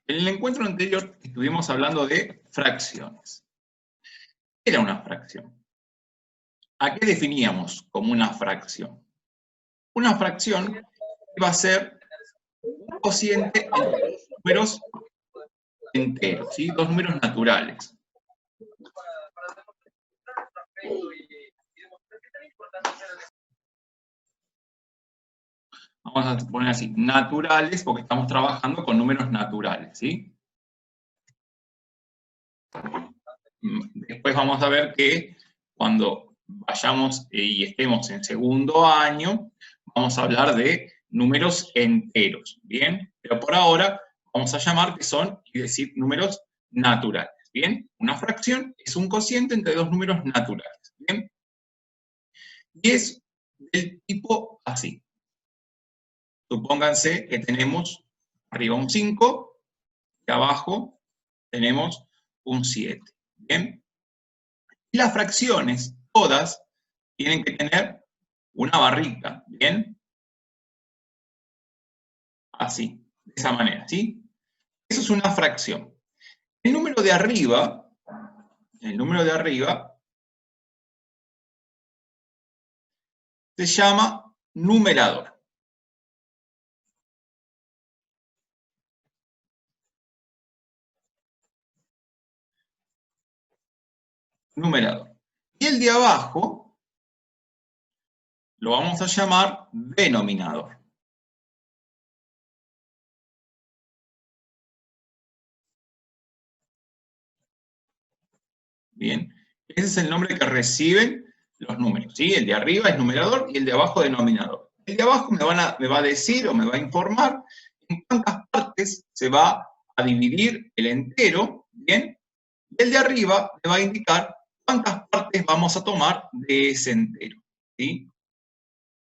En el encuentro anterior estuvimos hablando de fracciones. ¿Qué era una fracción? ¿A qué definíamos como una fracción? Una fracción va a ser un cociente entre dos números enteros, ¿sí? Dos números naturales. Vamos a poner así, naturales, porque estamos trabajando con números naturales, ¿sí? Después vamos a ver que cuando vayamos y estemos en segundo año, vamos a hablar de números enteros, ¿bien? Pero por ahora vamos a llamar que son, y decir, números naturales, ¿bien? Una fracción es un cociente entre dos números naturales, ¿bien? Y es del tipo así. Supónganse que tenemos arriba un 5 y abajo tenemos un 7, ¿bien? Y las fracciones, todas, tienen que tener una barrita, ¿bien? Así, de esa manera, ¿sí? Eso es una fracción. El número de arriba se llama numerador. Numerador. Y el de abajo lo vamos a llamar denominador. Bien, ese es el nombre que reciben los números, ¿sí? El de arriba es numerador y el de abajo denominador. El de abajo me va a decir o me va a informar en cuántas partes se va a dividir el entero, ¿bien? Y el de arriba me va a indicar cuántas partes vamos a tomar de ese entero, ¿sí?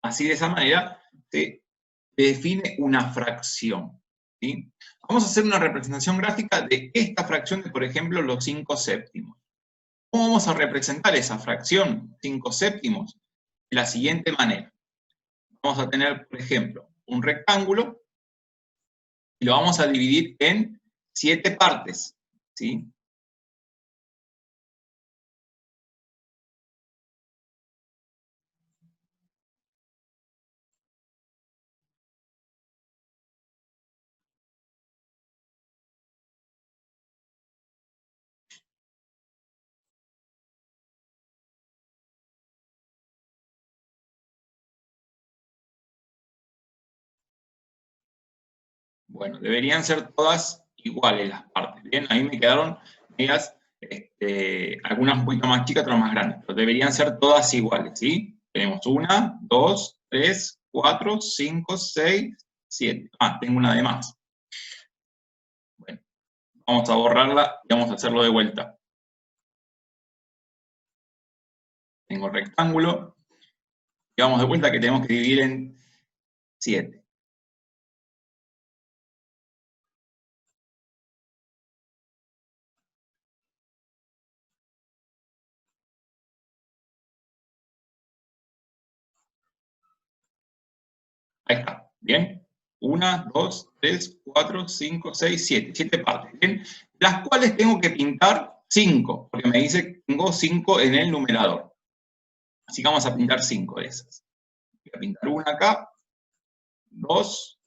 Así, de esa manera se define una fracción, ¿sí? Vamos a hacer una representación gráfica de esta fracción de, por ejemplo, los 5 séptimos. ¿Cómo vamos a representar esa fracción, 5 séptimos? De la siguiente manera. Vamos a tener, por ejemplo, un rectángulo y lo vamos a dividir en 7 partes, ¿sí? Bueno, deberían ser todas iguales las partes, ¿bien? Ahí me quedaron medias, algunas un poquito más chicas, otras más grandes, pero deberían ser todas iguales, ¿sí? Tenemos 1, 2, 3, 4, 5, 6, 7. Ah, tengo una de más. Bueno, vamos a borrarla y vamos a hacerlo de vuelta. Tengo el rectángulo, y vamos de vuelta que tenemos que dividir en 7. Ahí está, ¿bien? 1, 2, 3, 4, 5, 6, 7. 7 partes, ¿bien? Las cuales tengo que pintar 5, porque me dice que tengo 5 en el numerador. Así que vamos a pintar 5 de esas. Voy a pintar una acá, 2,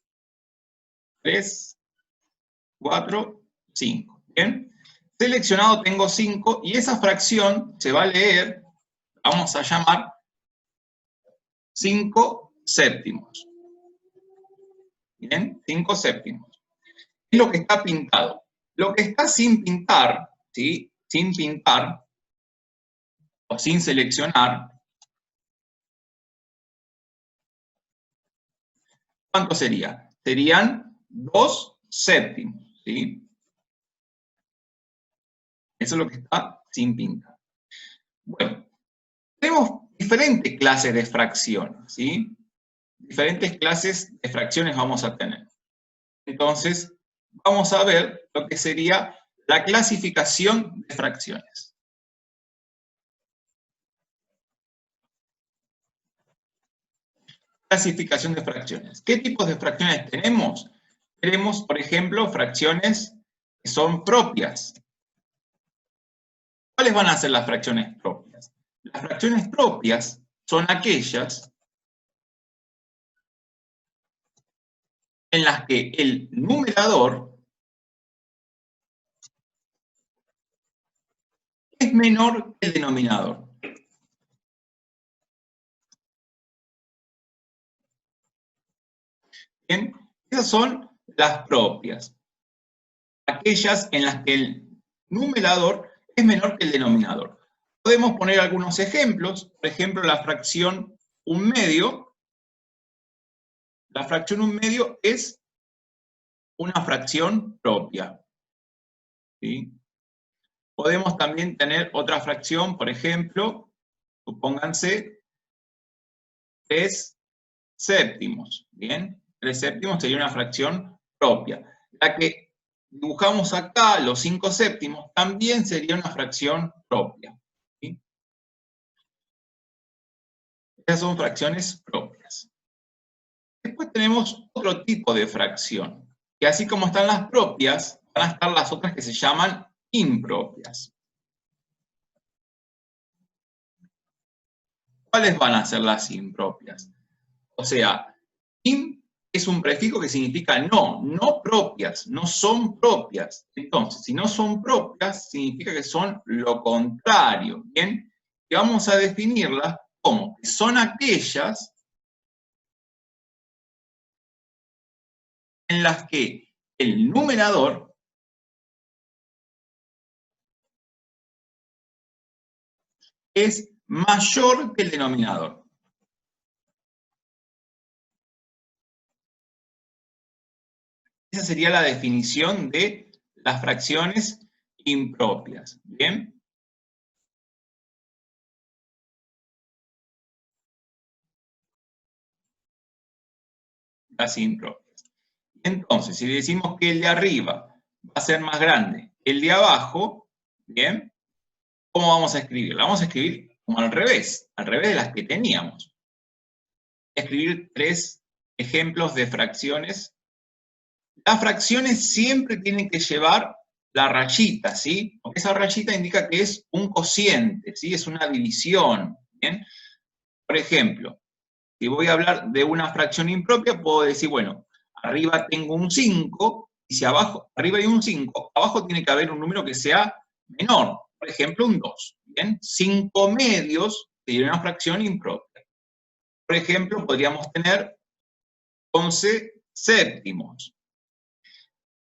3, 4, 5. ¿Bien? Seleccionado tengo 5 y esa fracción se va a leer, vamos a llamar 5 séptimos. ¿Bien? 5 séptimos. ¿Qué es lo que está pintado? Lo que está sin pintar, ¿sí? Sin pintar o sin seleccionar, ¿cuánto sería? Serían 2 séptimos, ¿sí? Eso es lo que está sin pintar. Bueno, tenemos diferentes clases de fracciones, ¿sí? Diferentes clases de fracciones vamos a tener. Entonces, vamos a ver lo que sería la clasificación de fracciones. Clasificación de fracciones. ¿Qué tipos de fracciones tenemos? tenemos, por ejemplo, fracciones que son propias. ¿Cuáles van a ser las fracciones propias? Las fracciones propias son aquellas en las que el numerador es menor que el denominador. Bien, esas son las propias. Aquellas en las que el numerador es menor que el denominador. Podemos poner algunos ejemplos. Por ejemplo, la fracción 1/2. La fracción 1/2 es una fracción propia. ¿Sí? Podemos también tener otra fracción, por ejemplo, supónganse 3 séptimos. ¿Bien? 3 séptimos sería una fracción propia. La que dibujamos acá, los 5 séptimos, también sería una fracción propia. ¿Sí? Esas son fracciones propias. Después tenemos otro tipo de fracción, que así como están las propias, van a estar las otras que se llaman impropias. ¿Cuáles van a ser las impropias? O sea, im es un prefijo que significa no, no propias, no son propias. Entonces, si no son propias, significa que son lo contrario, ¿bien? Y vamos a definirlas como que son aquellas en las que el numerador es mayor que el denominador. Esa sería la definición de las fracciones impropias. ¿Bien? Las impropias. Entonces, si decimos que el de arriba va a ser más grande que el de abajo, ¿bien? ¿Cómo vamos a escribirla? Vamos a escribir como al revés de las que teníamos. Voy a escribir 3 ejemplos de fracciones. Las fracciones siempre tienen que llevar la rayita, ¿sí? Porque esa rayita indica que es un cociente, ¿sí? Es una división, ¿bien? Por ejemplo, si voy a hablar de una fracción impropia, puedo decir, bueno, arriba tengo un 5, y si abajo, arriba hay un 5, abajo tiene que haber un número que sea menor, por ejemplo, un 2, ¿bien? 5 medios sería una fracción impropia. Por ejemplo, podríamos tener 11 séptimos.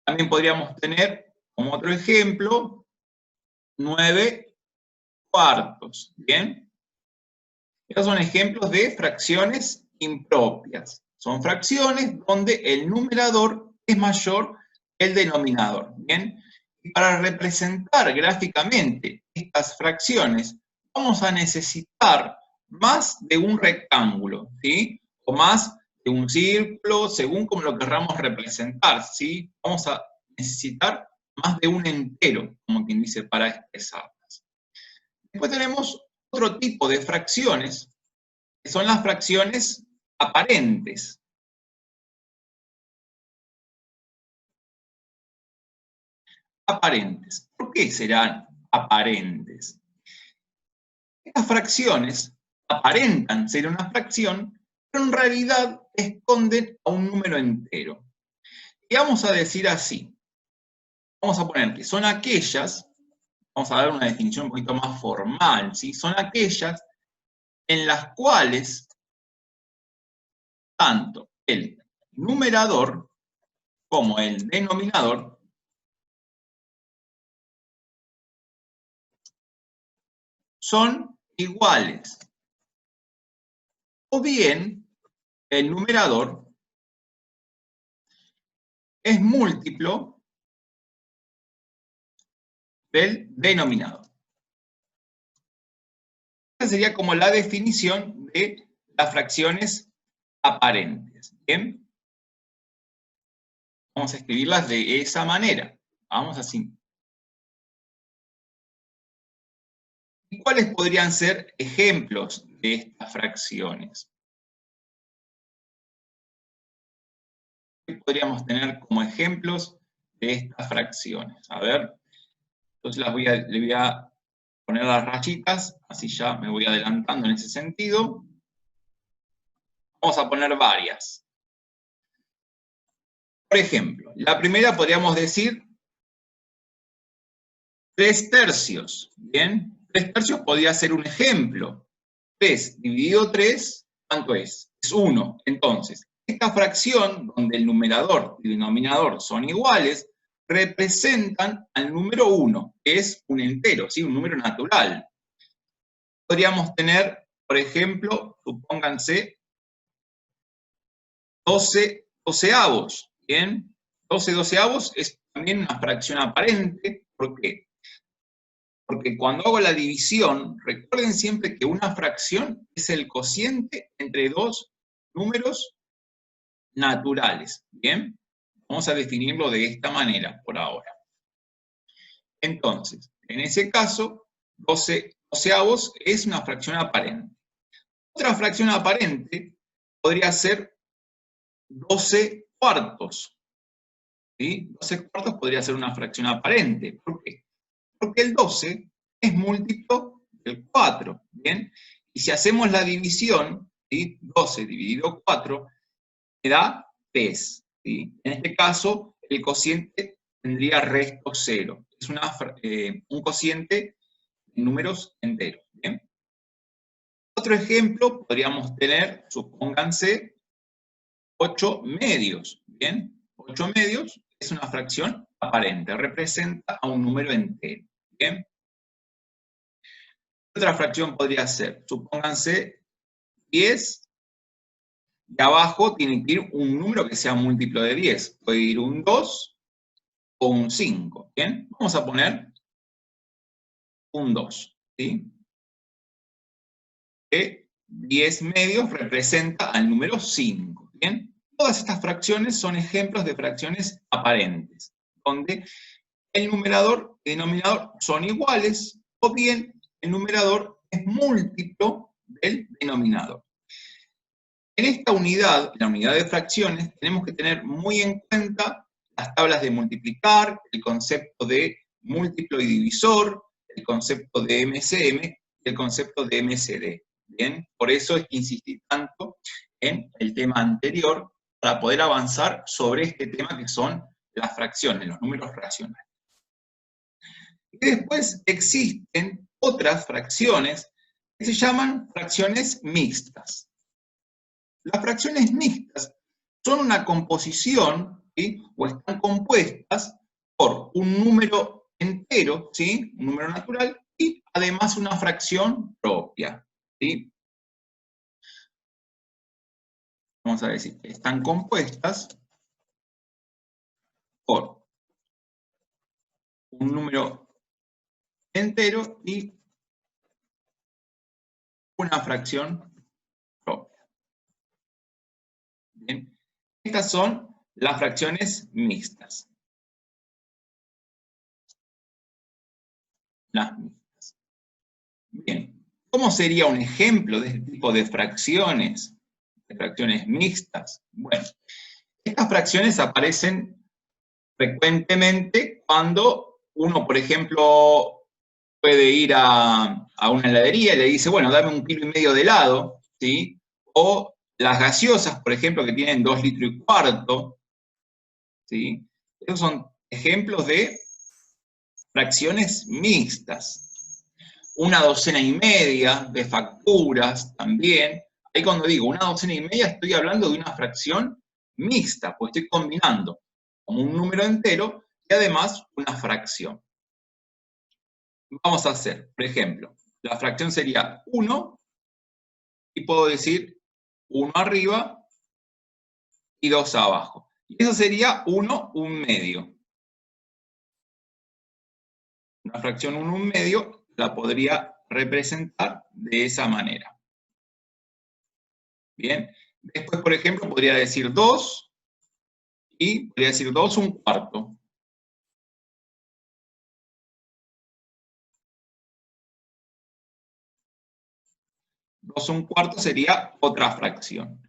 También podríamos tener, como otro ejemplo, 9 cuartos, ¿bien? Estos son ejemplos de fracciones impropias. Son fracciones donde el numerador es mayor que el denominador, ¿bien? Y para representar gráficamente estas fracciones, vamos a necesitar más de un rectángulo, ¿sí? O más de un círculo, según como lo querramos representar, ¿sí? Vamos a necesitar más de un entero, como quien dice, para expresarlas. Después tenemos otro tipo de fracciones, que son las fracciones aparentes. Aparentes. ¿Por qué serán aparentes? Estas fracciones aparentan ser una fracción, pero en realidad esconden a un número entero. Y vamos a decir así. Vamos a poner que son aquellas, vamos a dar una definición un poquito más formal, ¿sí? Son aquellas en las cuales tanto el numerador como el denominador son iguales. O bien, el numerador es múltiplo del denominador. Esa sería como la definición de las fracciones aparentes. ¿Bien? Vamos a escribirlas de esa manera. Vamos así. ¿Y cuáles podrían ser ejemplos de estas fracciones? ¿qué podríamos tener como ejemplos de estas fracciones? A ver, entonces le voy a poner las rayitas, así ya me voy adelantando en ese sentido. Vamos a poner varias. Por ejemplo, la primera podríamos decir 3/3. Bien, 3/3 podría ser un ejemplo. 3 dividido 3, ¿cuánto es? Es 1. Entonces, esta fracción, donde el numerador y el denominador son iguales, representan al número 1, que es un entero, ¿sí? Un número natural. Podríamos tener, por ejemplo, supónganse 12 doceavos. Bien, 12 doceavos es también una fracción aparente. ¿Por qué? Porque cuando hago la división, recuerden siempre que una fracción es el cociente entre dos números naturales. ¿Bien? Vamos a definirlo de esta manera por ahora. Entonces, en ese caso, 12 doceavos es una fracción aparente. Otra fracción aparente podría ser 12 cuartos. ¿Sí? 12 cuartos podría ser una fracción aparente. ¿Por qué? Porque el 12 es múltiplo del 4, ¿bien? Y si hacemos la división, ¿sí? 12 dividido 4, me da 3, ¿sí? En este caso, el cociente tendría resto 0. Es un cociente en números enteros, ¿bien? Otro ejemplo podríamos tener, supónganse, 8 medios, ¿bien? 8 medios es una fracción aparente, representa a un número entero, ¿bien? Otra fracción podría ser, supónganse, 10, y abajo tiene que ir un número que sea múltiplo de 10. Puede ir un 2 o un 5, ¿bien? Vamos a poner un 2, ¿sí? Que 10 medios representa al número 5, ¿bien? Todas estas fracciones son ejemplos de fracciones aparentes, donde el numerador y el denominador son iguales, o bien el numerador es múltiplo del denominador. En esta unidad, la unidad de fracciones, tenemos que tener muy en cuenta las tablas de multiplicar, el concepto de múltiplo y divisor, el concepto de MCM y el concepto de MCD. ¿Bien? Por eso es que insistí tanto en el tema anterior, para poder avanzar sobre este tema que son las fracciones, los números racionales. Y después existen otras fracciones que se llaman fracciones mixtas. Las fracciones mixtas son una composición, ¿sí? O están compuestas por un número entero, ¿sí? Un número natural, y además una fracción propia, ¿sí? Vamos a decir, están compuestas por un número entero y una fracción propia. ¿Bien? Estas son las fracciones mixtas. Las mixtas. Bien, ¿cómo sería un ejemplo de este tipo de fracciones? De fracciones mixtas. Bueno, estas fracciones aparecen frecuentemente cuando uno, por ejemplo, puede ir a una heladería y le dice, bueno, dame 1,5 kilos de helado, ¿sí? O las gaseosas, por ejemplo, que tienen 2,25 litros, ¿sí? Esos son ejemplos de fracciones mixtas. 1,5 de facturas también. Ahí cuando digo 1,5 estoy hablando de una fracción mixta, porque estoy combinando como un número entero y además una fracción. Vamos a hacer, por ejemplo, la fracción sería 1 y puedo decir 1 arriba y 2 abajo. Y eso sería 1, 1/2. Una fracción 1, 1/2 la podría representar de esa manera. Bien, después, por ejemplo, podría decir 2 y podría decir 2, 1/4. 2, 1/4 sería otra fracción.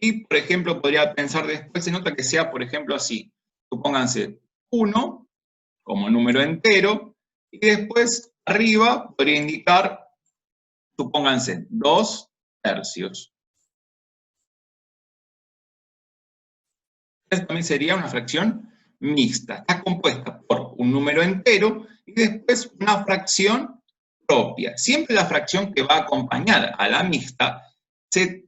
Y, por ejemplo, podría pensar después en otra que sea, por ejemplo, así. Supónganse 1 como número entero, y después arriba podría indicar, supónganse, 2 tercios. Esta también sería una fracción mixta. Está compuesta por un número entero y después una fracción propia. Siempre la fracción que va a acompañar a la mixta se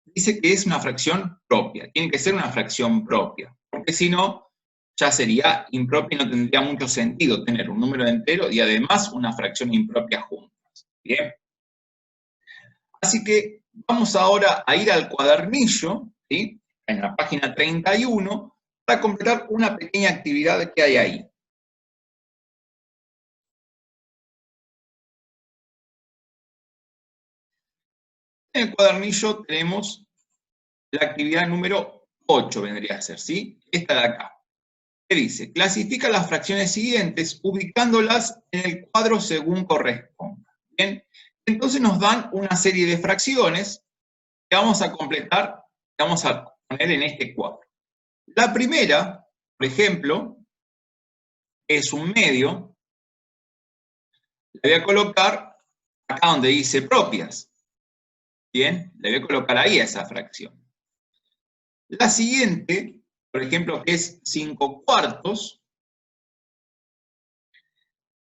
dice que es una fracción propia. Tiene que ser una fracción propia, porque si no, ya sería impropia y no tendría mucho sentido tener un número entero y además una fracción impropia juntas. Bien. Así que vamos ahora a ir al cuadernillo, ¿sí? En la página 31, para completar una pequeña actividad que hay ahí. En el cuadernillo tenemos la actividad número 8, vendría a ser, ¿sí? Esta de acá. ¿Qué dice? Clasifica las fracciones siguientes ubicándolas en el cuadro según corresponda. Bien, entonces nos dan una serie de fracciones que vamos a completar, que vamos a poner en este cuadro. La primera, por ejemplo, es un medio. Le voy a colocar acá donde dice propias. Bien, le voy a colocar ahí a esa fracción. La siguiente, por ejemplo, que es 5 cuartos,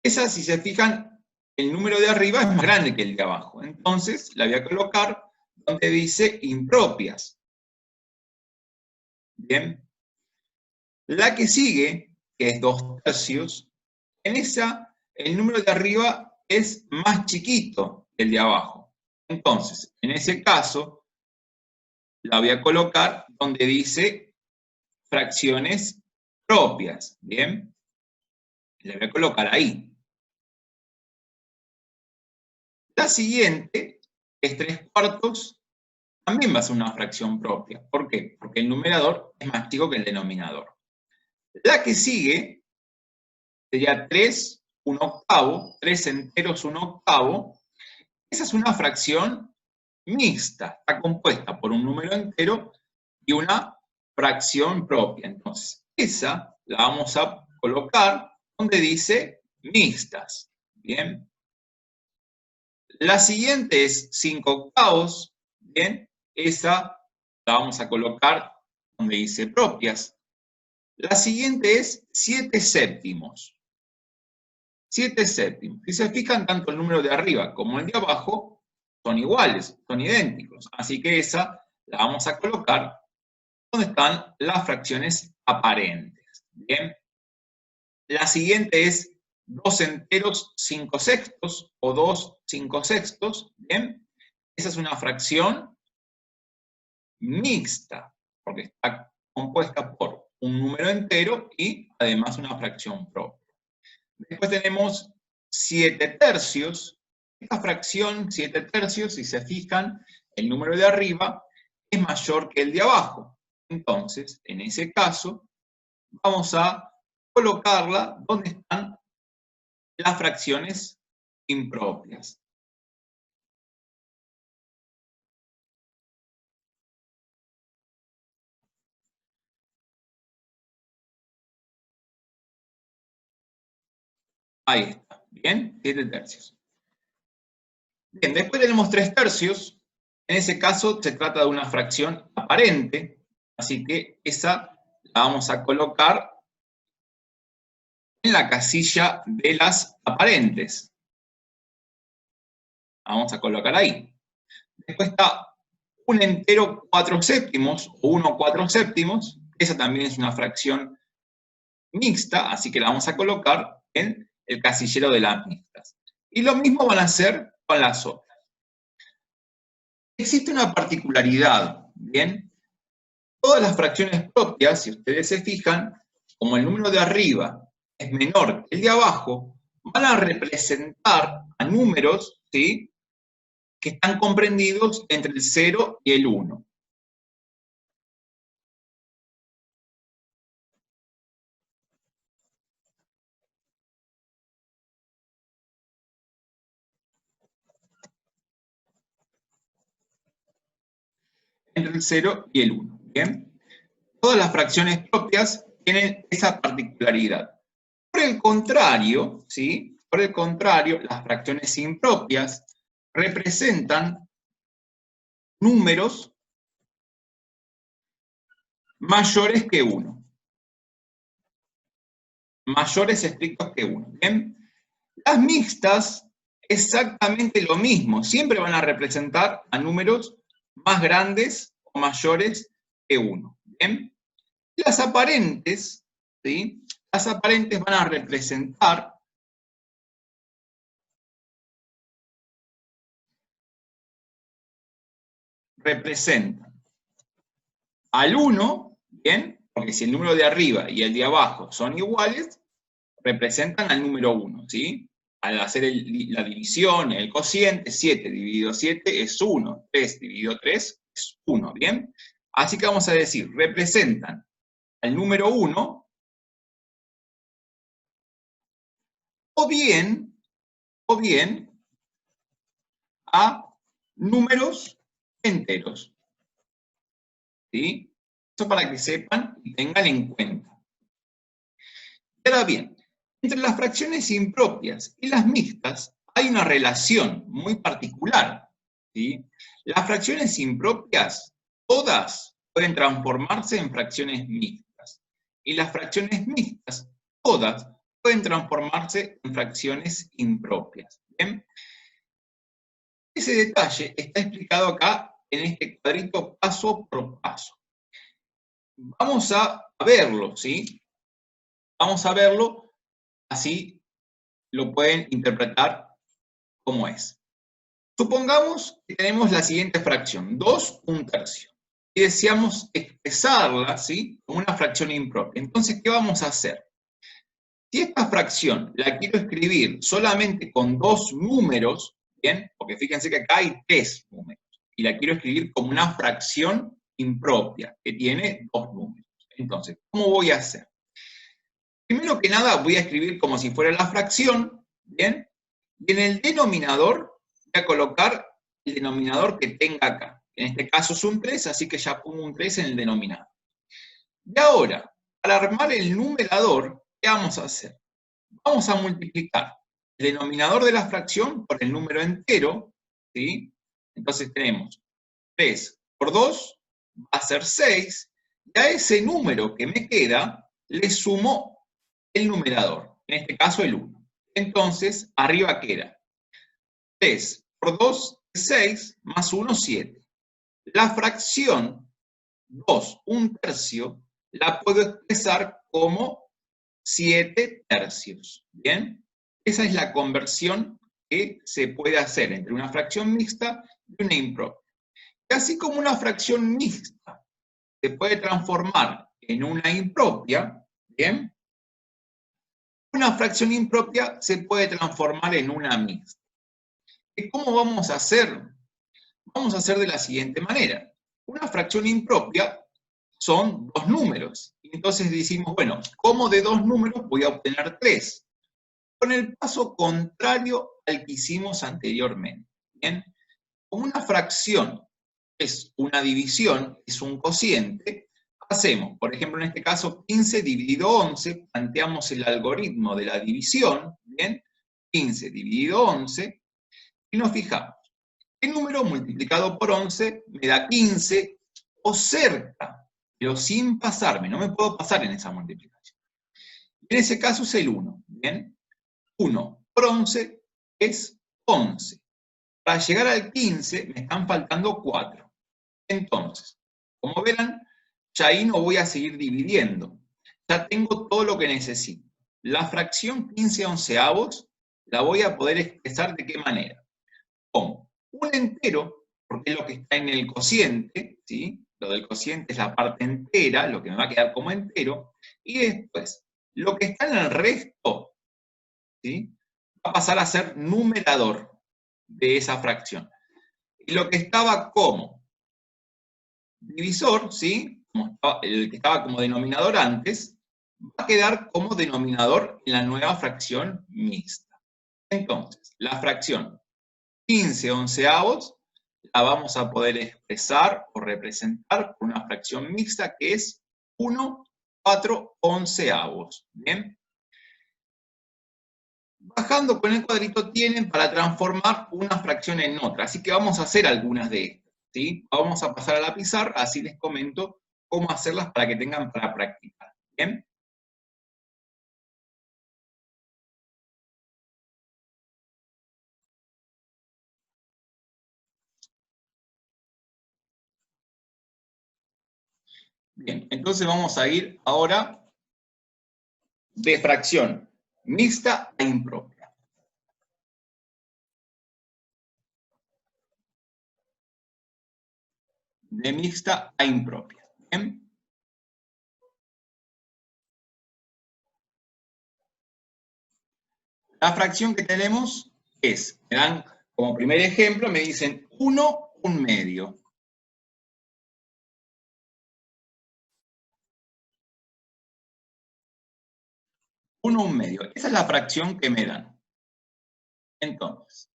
esa, si se fijan, el número de arriba es más grande que el de abajo. Entonces, la voy a colocar donde dice impropias. Bien. La que sigue, que es 2 tercios, en esa el número de arriba es más chiquito que el de abajo. Entonces, en ese caso, la voy a colocar donde dice fracciones propias. Bien. La voy a colocar ahí. La siguiente, es 3 cuartos, también va a ser una fracción propia. ¿Por qué? Porque el numerador es más chico que el denominador. La que sigue sería 3, 1 octavo, 3 enteros, 1 octavo. Esa es una fracción mixta, está compuesta por un número entero y una fracción propia. Entonces, esa la vamos a colocar donde dice mixtas. Bien. La siguiente es 5 octavos, bien, esa la vamos a colocar donde dice propias. La siguiente es 7 séptimos. 7 séptimos. Si se fijan, tanto el número de arriba como el de abajo son iguales, son idénticos. Así que esa la vamos a colocar donde están las fracciones aparentes. Bien. La siguiente es 2 enteros 5 sextos o 2 5 sextos. Bien. Esa es una fracción mixta, porque está compuesta por un número entero y además una fracción propia. Después tenemos 7 tercios. Esta fracción, 7 tercios, si se fijan, el número de arriba es mayor que el de abajo. Entonces, en ese caso, vamos a colocarla donde están las fracciones impropias. Ahí está, bien, 7 tercios. Bien, después tenemos 3 tercios. En ese caso se trata de una fracción aparente, así que esa la vamos a colocar en la casilla de las aparentes. La vamos a colocar ahí. Después está un entero 4 séptimos o 1 4 séptimos. Esa también es una fracción mixta, así que la vamos a colocar en el casillero de las mixtas. Y lo mismo van a hacer con las otras. Existe una particularidad, ¿bien? Todas las fracciones propias, si ustedes se fijan, como el número de arriba es menor que el de abajo, van a representar a números, ¿sí?, que están comprendidos entre el 0 y el 1. entre el 0 y el 1. ¿Bien? Todas las fracciones propias tienen esa particularidad. Por el contrario, ¿sí? Por el contrario, las fracciones impropias representan números mayores que 1. Mayores estrictos que 1. ¿Bien? Las mixtas, exactamente lo mismo. Siempre van a representar a números más grandes o mayores que 1. ¿Bien? Las aparentes, ¿sí? Las aparentes van a representan al 1, ¿bien? Porque si el número de arriba y el de abajo son iguales, representan al número 1, ¿sí? Al hacer la división, el cociente, 7 dividido 7 es 1, 3 dividido 3 es 1, ¿bien? Así que vamos a decir, representan al número 1, o bien a números enteros, ¿sí? Eso para que sepan y tengan en cuenta. Ahora bien, entre las fracciones impropias y las mixtas hay una relación muy particular, ¿sí? Las fracciones impropias, todas pueden transformarse en fracciones mixtas. Y las fracciones mixtas, todas pueden transformarse en fracciones impropias. ¿Bien? Ese detalle está explicado acá en este cuadrito paso por paso. Vamos a verlo, ¿sí? Vamos a verlo, así lo pueden interpretar como es. Supongamos que tenemos la siguiente fracción, 2, 1/3. Y deseamos expresarla, ¿sí? Como una fracción impropia. Entonces, ¿qué vamos a hacer? Si esta fracción la quiero escribir solamente con 2 números, ¿bien? Porque fíjense que acá hay 3 números. Y la quiero escribir como una fracción impropia, que tiene 2 números. Entonces, ¿cómo voy a hacer? Primero que nada voy a escribir como si fuera la fracción, ¿bien? Y en el denominador voy a colocar el denominador que tenga acá. En este caso es un 3, así que ya pongo un 3 en el denominador. Y ahora, para armar el numerador, ¿qué vamos a hacer? Vamos a multiplicar el denominador de la fracción por el número entero, ¿sí? Entonces tenemos 3 por 2 va a ser 6, y a ese número que me queda le sumo el numerador, en este caso el 1. Entonces, arriba queda 3 por 2 es 6, más 1, 7. La fracción 2, 1/3, la puedo expresar como 7/3. ¿Bien? Esa es la conversión que se puede hacer entre una fracción mixta y una impropia. Y así como una fracción mixta se puede transformar en una impropia, ¿bien? Una fracción impropia se puede transformar en una mixta. ¿Y cómo vamos a hacer? Vamos a hacer de la siguiente manera. Una fracción impropia son 2 números. Y entonces decimos, bueno, ¿cómo de 2 números voy a obtener 3? Con el paso contrario al que hicimos anteriormente. ¿Bien? Como una fracción es una división, es un cociente, hacemos, por ejemplo, en este caso, 15 dividido 11, planteamos el algoritmo de la división, ¿bien? 15 dividido 11, y nos fijamos. El número multiplicado por 11 me da 15, o cerca, pero sin pasarme, no me puedo pasar en esa multiplicación. En ese caso es el 1, ¿bien? 1 por 11 es 11. Para llegar al 15 me están faltando 4. Entonces, como verán, ya ahí no voy a seguir dividiendo. Ya tengo todo lo que necesito. La fracción 15/11 la voy a poder expresar ¿de qué manera? Como un entero, porque es lo que está en el cociente, ¿sí? Lo del cociente es la parte entera, lo que me va a quedar como entero, y después, lo que está en el resto, ¿sí? Va a pasar a ser numerador de esa fracción. Y lo que estaba como divisor, ¿sí? El que estaba como denominador antes, va a quedar como denominador en la nueva fracción mixta. Entonces, la fracción 15/11 la vamos a poder expresar o representar por una fracción mixta que es 1/4 ¿bien? Bajando con el cuadrito tienen para transformar una fracción en otra, así que vamos a hacer algunas de estas, ¿sí? Vamos a pasar a la pizarra, así les comento cómo hacerlas para que tengan para practicar, ¿bien? Bien, entonces vamos a ir ahora de fracción mixta a impropia. De mixta a impropia, ¿bien? La fracción que tenemos es, me dan como primer ejemplo, me dicen 1/1. 1/1. Esa es la fracción que me dan. Entonces,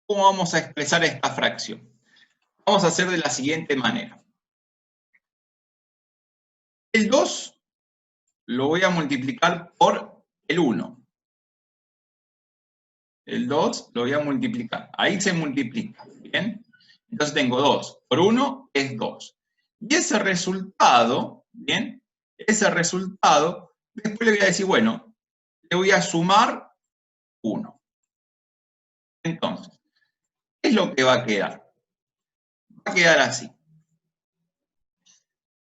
¿cómo vamos a expresar esta fracción? Vamos a hacer de la siguiente manera. El 2 lo voy a multiplicar por el 1. El 2 lo voy a multiplicar. Ahí se multiplica, ¿bien? Entonces tengo 2 por 1 es 2. Y ese resultado, ¿bien? Ese resultado, después le voy a decir, bueno, le voy a sumar 1. Entonces, ¿qué es lo que va a quedar? Va a quedar así.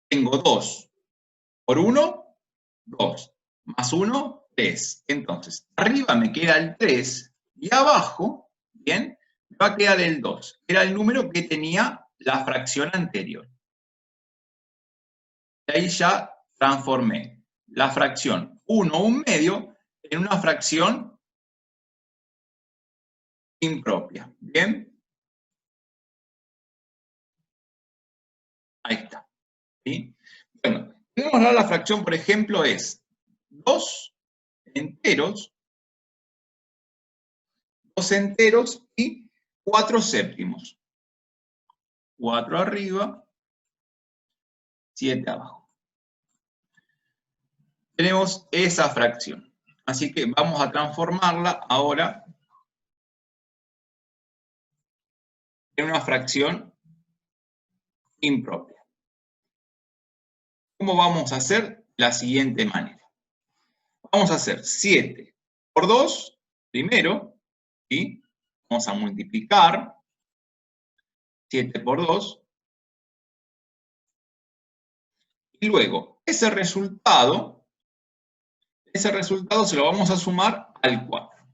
Tengo 2 por 1, 2. Más 1, 3. Entonces, arriba me queda el 3 y abajo, ¿bien? Va a quedar el 2. Era el número que tenía la fracción anterior. Y ahí ya transformé la fracción 1/1 en una fracción impropia. ¿Bien? Ahí está. ¿Sí? Bueno, tenemos ahora la fracción, por ejemplo, es 2 enteros, 2 enteros y 4 séptimos. 4 arriba, 7 abajo. Tenemos esa fracción. Así que vamos a transformarla ahora en una fracción impropia. ¿Cómo vamos a hacer? De la siguiente manera. Vamos a hacer 7 por 2 primero, ¿sí? Vamos a multiplicar 7 por 2. Y luego, ese resultado se lo vamos a sumar al 4.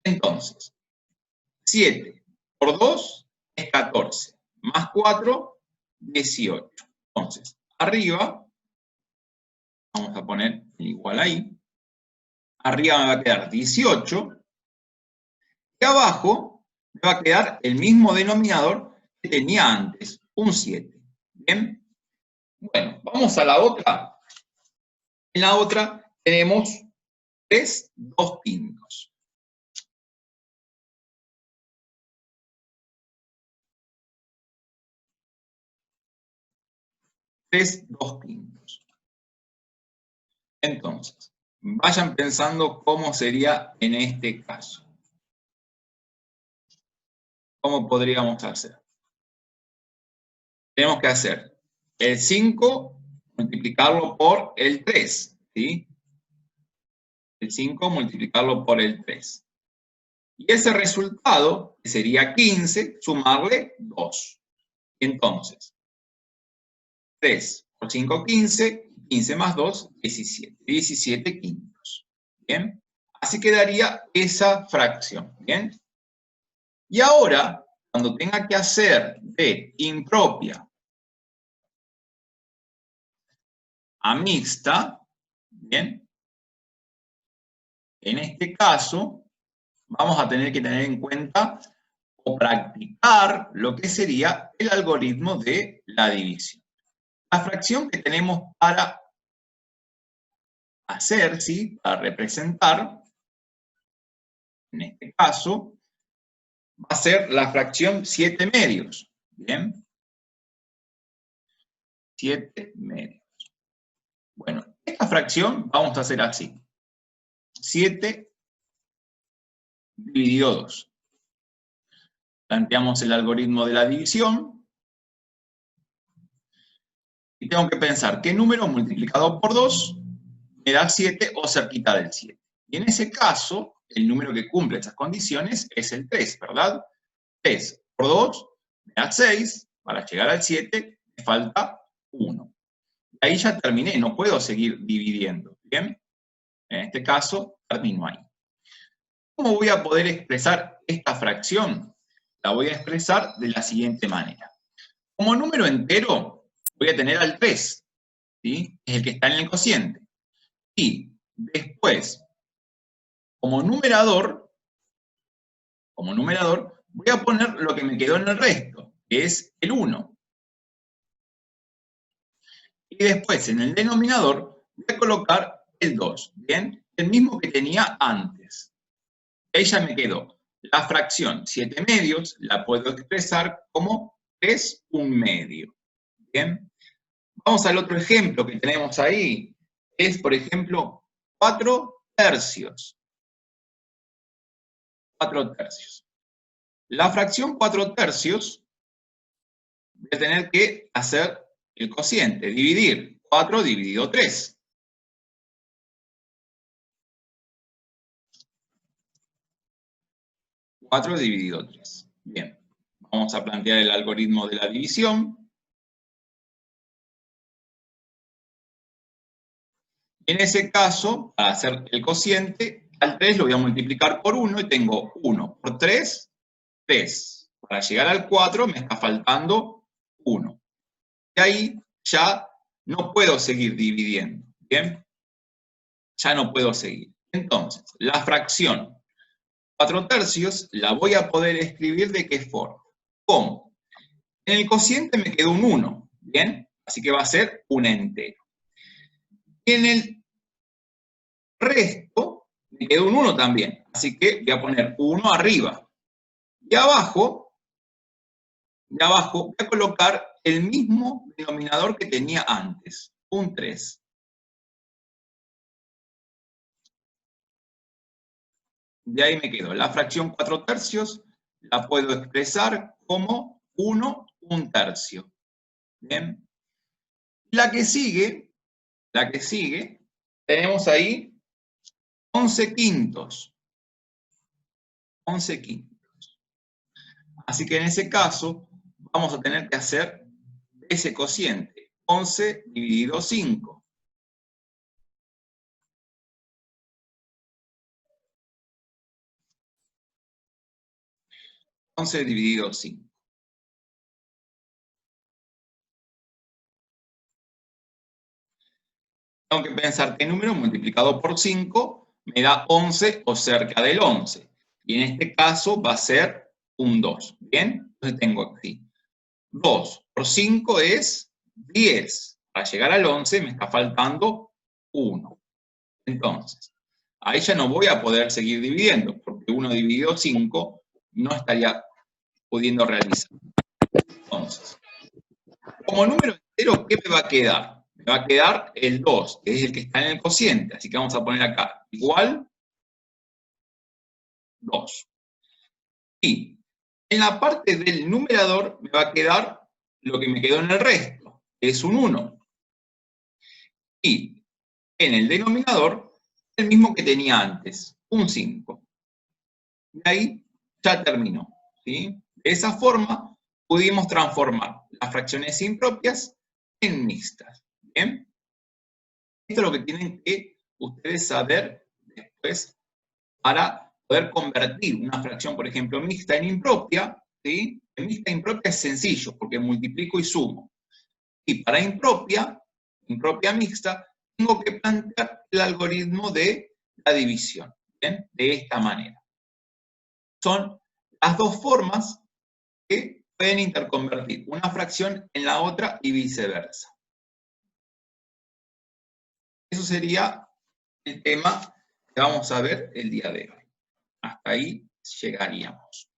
Entonces, 7 por 2 es 14, más 4, 18. Entonces, arriba, vamos a poner igual ahí, arriba me va a quedar 18, y abajo me va a quedar el mismo denominador que tenía antes, un 7. ¿Bien? Bueno, vamos a la otra. En la otra tenemos 3 2/5. 3 2/5. Entonces, vayan pensando cómo sería en este caso. ¿Cómo podríamos hacer? Tenemos que hacer el 5 multiplicarlo por el 3, ¿sí? El 5 multiplicarlo por el 3. Y ese resultado, que sería 15, sumarle 2. Entonces, 3 por 5, 15, 15 más 2, 17. 17 quintos. ¿Bien? Así quedaría esa fracción. ¿Bien? Y ahora, cuando tenga que hacer de impropia a mixta, ¿bien? En este caso, vamos a tener que tener en cuenta o practicar lo que sería el algoritmo de la división. La fracción que tenemos para hacer, ¿sí? Para representar, en este caso, va a ser la fracción 7 medios. ¿Bien? 7 medios. Bueno, esta fracción vamos a hacer así. 7 dividido 2. Planteamos el algoritmo de la división. Y tengo que pensar qué número multiplicado por 2 me da 7 o cerquita del 7. Y en ese caso, el número que cumple esas condiciones es el 3, ¿verdad? 3 por 2 me da 6. Para llegar al 7 me falta 1. Ahí ya terminé, no puedo seguir dividiendo. ¿Bien? En este caso, termino ahí. ¿Cómo voy a poder expresar esta fracción? La voy a expresar de la siguiente manera. Como número entero, voy a tener al 3, ¿sí? Es el que está en el cociente. Y después, como numerador, voy a poner lo que me quedó en el resto, que es el 1. Y después, en el denominador, voy a colocar el 2, ¿bien? El mismo que tenía antes. Ahí ya me quedó. La fracción 7 medios la puedo expresar como 3 un medio. ¿Bien? Vamos al otro ejemplo que tenemos ahí. Es, por ejemplo, 4 tercios. 4 tercios. La fracción 4 tercios, voy a tener que hacer el cociente, dividir 4 dividido 3. Cuatro dividido 3. Bien, vamos a plantear el algoritmo de la división. En ese caso, para hacer el cociente, al 3 lo voy a multiplicar por 1 y tengo 1 por 3, 3. Para llegar al 4 me está faltando 1. Y ahí ya no puedo seguir dividiendo, ¿bien? Ya no puedo seguir. Entonces, la fracción 4 tercios la voy a poder escribir de qué forma. ¿Cómo? En el cociente me quedó un 1, ¿bien? Así que va a ser un entero. Y en el resto me quedó un 1 también, así que voy a poner 1 arriba. Y abajo voy a colocar el mismo denominador que tenía antes, un 3. De ahí me quedo. La fracción 4 tercios la puedo expresar como 1 un tercio. ¿Bien? La que sigue, tenemos ahí 11 quintos. 11 quintos. Así que en ese caso vamos a tener que hacer ese cociente. 11 dividido 5. 11 dividido 5. Tengo que pensar qué número multiplicado por 5 me da 11 o cerca del 11. Y en este caso va a ser un 2. ¿Bien? Entonces tengo aquí 2 por 5 es 10. Para llegar al 11 me está faltando 1. Entonces, ahí ya no voy a poder seguir dividiendo, porque 1 dividido 5 no estaría pudiendo realizar. Entonces, como número entero, ¿qué me va a quedar? Me va a quedar el 2, que es el que está en el cociente. Así que vamos a poner acá igual 2. Y en la parte del numerador me va a quedar lo que me quedó en el resto, que es un 1. Y en el denominador, el mismo que tenía antes, un 5. Y ahí ya terminó. ¿Sí? De esa forma pudimos transformar las fracciones impropias en mixtas. ¿Bien? Esto es lo que tienen que ustedes saber después para poder convertir una fracción, por ejemplo, mixta en impropia. ¿Sí? En mixta e impropia es sencillo, porque multiplico y sumo. Y para impropia mixta, tengo que plantear el algoritmo de la división. ¿Bien? De esta manera. Son las dos formas que pueden interconvertir una fracción en la otra y viceversa. Eso sería el tema que vamos a ver el día de hoy. Hasta ahí llegaríamos.